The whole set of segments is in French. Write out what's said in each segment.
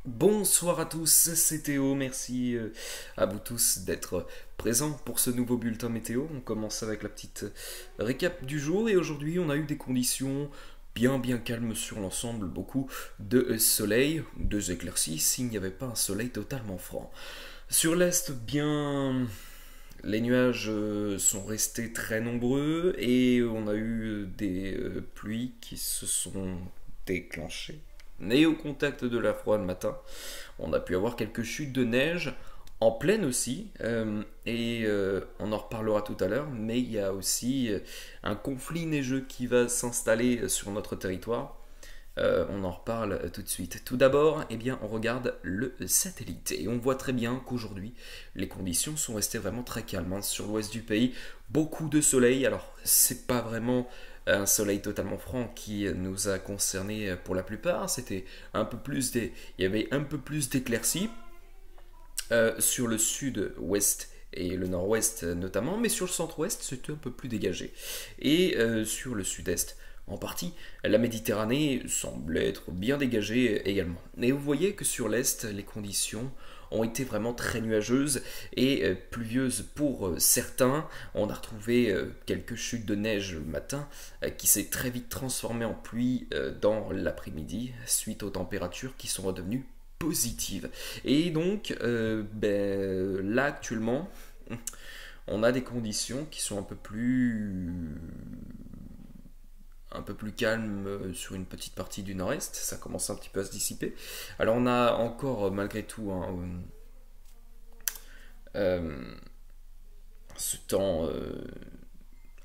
Bonsoir à tous, c'est Théo, merci à vous tous d'être présents pour ce nouveau bulletin météo. On commence avec la petite récap du jour et aujourd'hui on a eu des conditions bien calmes sur l'ensemble, beaucoup de soleil, deux éclaircies s'il n'y avait pas un soleil totalement franc. Sur l'est, bien, les nuages sont restés très nombreux et on a eu des pluies qui se sont déclenchées. Et au contact de la froid le matin, on a pu avoir quelques chutes de neige en plaine aussi, on en reparlera tout à l'heure, mais il y a aussi un conflit neigeux qui va s'installer sur notre territoire. On en reparle tout de suite. Tout d'abord, eh bien, on regarde le satellite et on voit très bien qu'aujourd'hui, les conditions sont restées vraiment très calmes, hein. Sur l'ouest du pays, beaucoup de soleil. Alors, c'est pas vraiment un soleil totalement franc qui nous a concernés pour la plupart. C'était un peu plus il y avait un peu plus d'éclaircies sur le sud-ouest et le nord-ouest notamment, mais sur le centre-ouest, c'était un peu plus dégagé. Et sur le sud-est, en partie, la Méditerranée semble être bien dégagée également. Et vous voyez que sur l'est, les conditions ont été vraiment très nuageuses et pluvieuses pour certains. On a retrouvé quelques chutes de neige le matin qui s'est très vite transformée en pluie dans l'après-midi suite aux températures qui sont redevenues positives. Et donc, là actuellement, on a des conditions qui sont un peu plus calmes sur une petite partie du nord-est. Ça commence un petit peu à se dissiper. Alors on a encore malgré tout euh, ce temps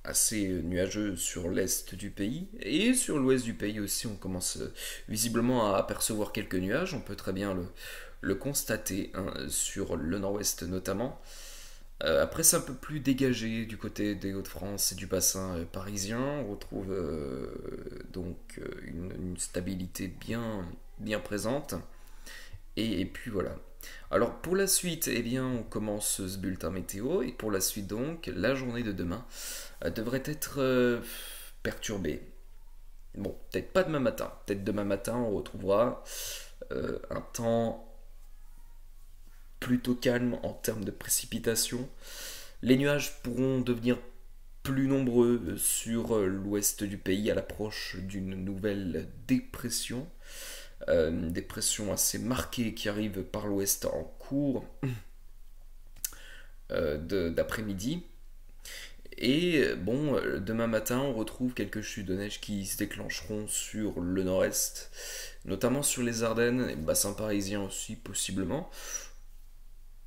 assez nuageux sur l'est du pays et sur l'ouest du pays aussi on commence visiblement à apercevoir quelques nuages, on peut très bien le constater, hein, sur le nord-ouest notamment. Après c'est un peu plus dégagé du côté des Hauts-de-France et du bassin parisien, on retrouve une stabilité bien présente. Et puis voilà. Alors pour la suite, eh bien, on commence ce bulletin météo et pour la suite donc, la journée de demain devrait être perturbée. Bon, peut-être pas demain matin. Peut-être demain matin, on retrouvera un temps plutôt calme en termes de précipitations. Les nuages pourront devenir plus nombreux sur l'ouest du pays à l'approche d'une nouvelle dépression. Dépression assez marquée qui arrive par l'ouest en cours d'après-midi. Et bon, demain matin, on retrouve quelques chutes de neige qui se déclencheront sur le nord-est, notamment sur les Ardennes et le bassin parisien aussi, possiblement.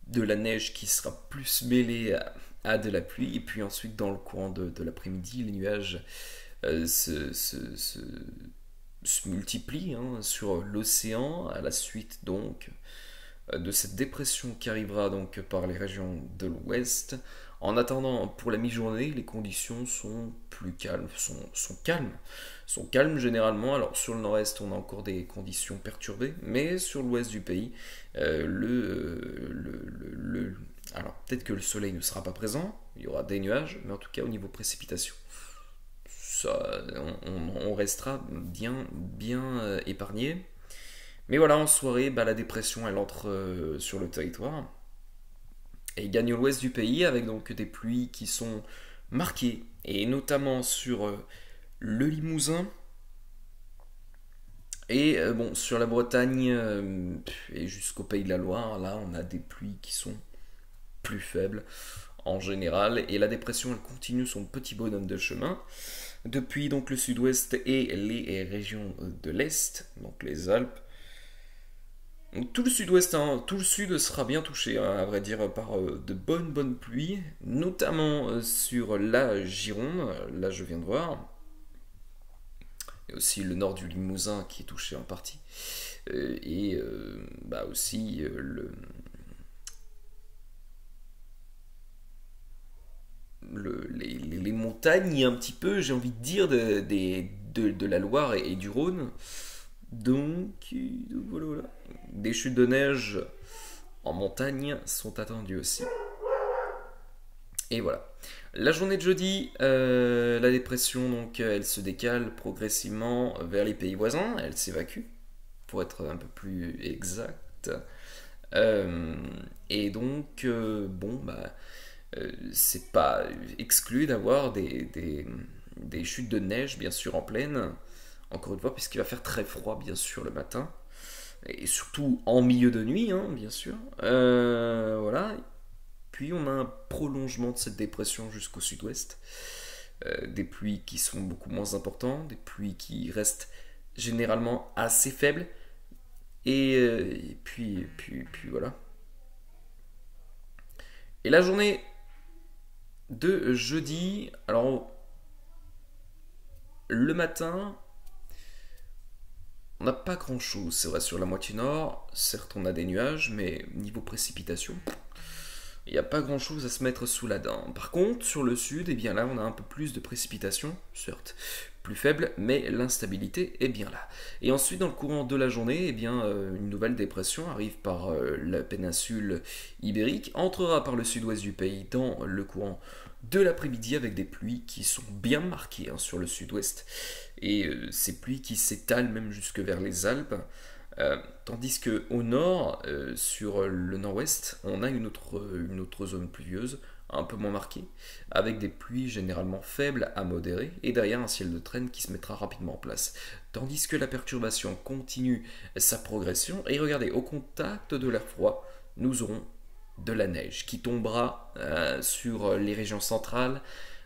De la neige qui sera plus mêlée à de la pluie, et puis ensuite, dans le courant de l'après-midi, les nuages euh, se, se, se, se multiplient, hein, sur l'océan, à la suite donc de cette dépression qui arrivera donc par les régions de l'ouest. En attendant, pour la mi-journée, les conditions sont plus calmes, sont calmes généralement. Alors sur le nord-est, on a encore des conditions perturbées, mais sur l'ouest du pays, alors peut-être que le soleil ne sera pas présent, il y aura des nuages, mais en tout cas au niveau précipitation, ça, on restera bien épargné. Mais voilà, en soirée, la dépression elle entre sur le territoire et il gagne l'ouest du pays avec donc des pluies qui sont marquées et notamment sur le Limousin et bon sur la Bretagne et jusqu'au pays de la Loire. Là, on a des pluies qui sont plus faibles en général et la dépression elle continue son petit bonhomme de chemin depuis donc le sud-ouest et les régions de l'est, donc les Alpes. Donc, tout le sud-ouest, hein, tout le sud sera bien touché, hein, à vrai dire, par de bonnes pluies, notamment sur la Gironde, là je viens de voir, et aussi le nord du Limousin qui est touché en partie, et aussi les montagnes, un petit peu, j'ai envie de dire, de la Loire et du Rhône. Donc voilà. Des chutes de neige en montagne sont attendues aussi. Et voilà. La journée de jeudi, la dépression, donc, elle se décale progressivement vers les pays voisins, elle s'évacue. pour être un peu plus exact. Et donc, c'est pas exclu d'avoir des chutes de neige, bien sûr, en pleine. Encore une fois, puisqu'il va faire très froid, bien sûr, le matin. Et surtout en milieu de nuit, hein, bien sûr. Voilà. Puis on a un prolongement de cette dépression jusqu'au sud-ouest. Des pluies qui sont beaucoup moins importantes, des pluies qui restent généralement assez faibles. Et puis voilà. Et la journée de jeudi, alors le matin, on n'a pas grand chose, c'est vrai, sur la moitié nord. Certes, on a des nuages, mais niveau précipitation, il n'y a pas grand chose à se mettre sous la dent. Par contre, sur le sud, eh bien là, on a un peu plus de précipitations, certes plus faible, mais l'instabilité est bien là. Et ensuite, dans le courant de la journée, eh bien, une nouvelle dépression arrive par la péninsule ibérique, entrera par le sud-ouest du pays dans le courant de l'après-midi avec des pluies qui sont bien marquées, hein, sur le sud-ouest. Et ces pluies qui s'étalent même jusque vers les Alpes. Tandis qu'au nord, sur le nord-ouest, on a une autre zone pluvieuse, un peu moins marquée, avec des pluies généralement faibles à modérées, et derrière un ciel de traîne qui se mettra rapidement en place. Tandis que la perturbation continue sa progression, et regardez, au contact de l'air froid, nous aurons de la neige qui tombera sur les régions centrales.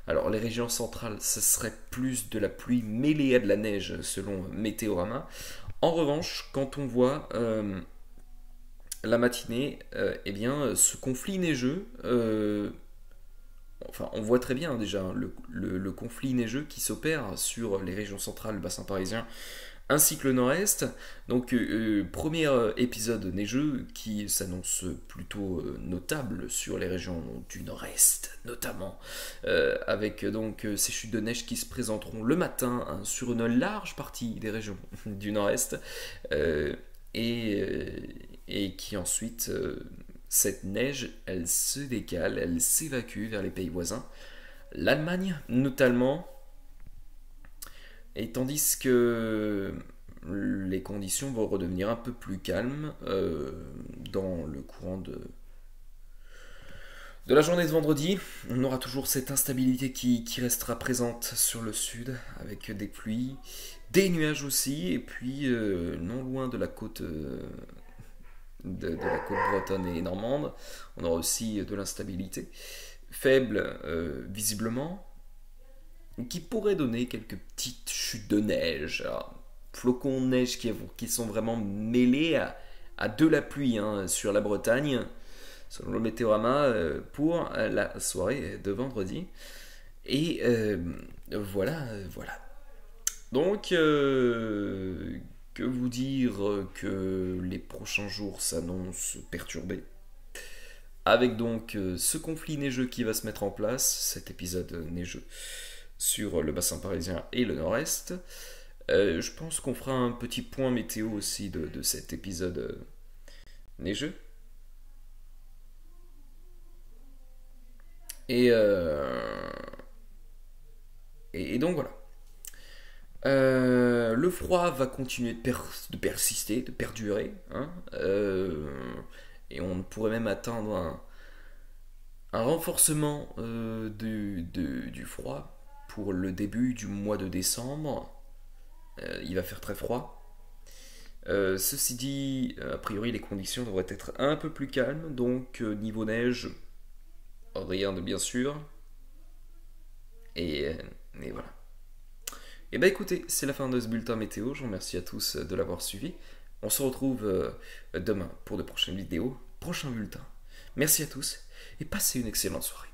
Alors les régions centrales, ce serait plus de la pluie mêlée à de la neige selon Météorama. En revanche, quand on voit la matinée, eh bien, ce conflit neigeux, enfin, on voit très bien, hein, déjà, le conflit neigeux qui s'opère sur les régions centrales, le bassin parisien, ainsi que le nord-est. Donc, premier épisode neigeux qui s'annonce plutôt notable sur les régions du nord-est, notamment, avec donc ces chutes de neige qui se présenteront le matin, hein, sur une large partie des régions du nord-est, euh, et, euh, et qui ensuite, cette neige, elle se décale, elle s'évacue vers les pays voisins, l'Allemagne notamment. Et tandis que les conditions vont redevenir un peu plus calmes dans le courant de la journée de vendredi, on aura toujours cette instabilité qui restera présente sur le sud, avec des pluies, des nuages aussi, et puis non loin de la côte, de la côte bretonne et normande, on aura aussi de l'instabilité, faible visiblement, qui pourrait donner quelques petites chutes de neige, alors, flocons de neige qui sont vraiment mêlés à de la pluie, hein, sur la Bretagne, selon le Météorama, pour la soirée de vendredi. Et voilà. Donc, que vous dire que les prochains jours s'annoncent perturbés, avec donc ce conflit neigeux qui va se mettre en place, cet épisode neigeux sur le bassin parisien et le nord-est. Je pense qu'on fera un petit point météo aussi de cet épisode neigeux. Et, euh, et donc voilà. Le froid va continuer de persister, de perdurer, hein, et on pourrait même atteindre un renforcement du froid pour le début du mois de décembre. Il va faire très froid. Ceci dit, a priori les conditions devraient être un peu plus calmes, donc niveau neige, rien de bien sûr. Et, et voilà. Et bah écoutez, c'est la fin de ce bulletin météo. Je vous remercie à tous de l'avoir suivi. On se retrouve demain pour de prochaines vidéos, prochain bulletin. Merci à tous et passez une excellente soirée.